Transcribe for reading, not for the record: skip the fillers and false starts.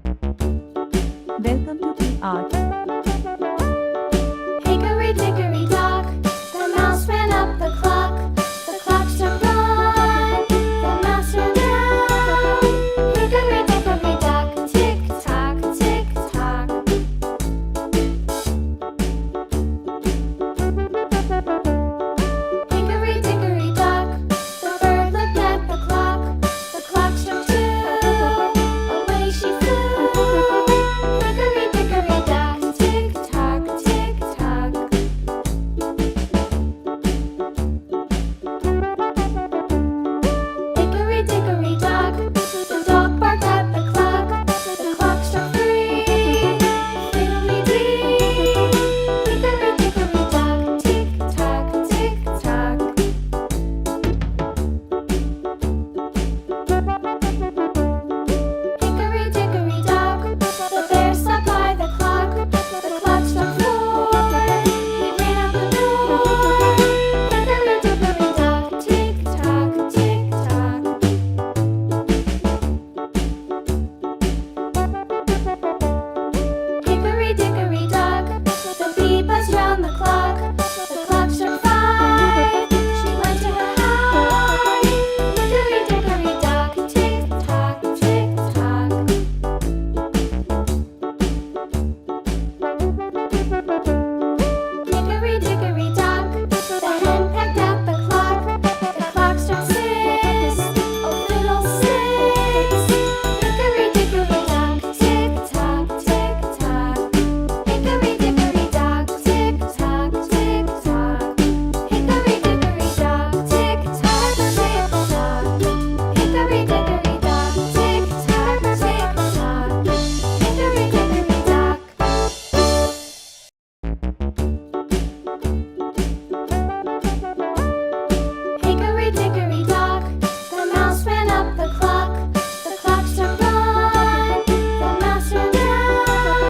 Welcome to the art. Hickory dickory dock, the mouse ran up the clock. The clock struck one, the mouse ran down. Hickory dickory dock, tick tock, tick tock. Hickory dickory dock, the bird looked at the clock. The clock struck two, away she flew. Hickory dickory dock, tick tock, tick tock. Hickory dickory dock, the dog barked at the clock. The clock struck three, fiddly-dee. Hickory dickory dock, tick tock, tick tock. Hickory dickory dock, the bear stopped by the clock. The clock struck four, he ran out the door. Hickory dickory dock, tick tock, tick tock. Hickory dickory dock, the bee buzzed round the clock. The clock struck five, she went to her hive. Hickory dickory dock, tick tock, tick tock. Hickory dickory dock, the hen pecked at the clock. The clock struck six, oh fiddlesticks. Hickory dickory dock, tick tock, tick tock. Hickory dickory dock, tick tock, tick tock. Hickory dickory dock, tick tock, tick tock. Hickory dickory dock, tick tock, tick tock. Hickory dickory dock.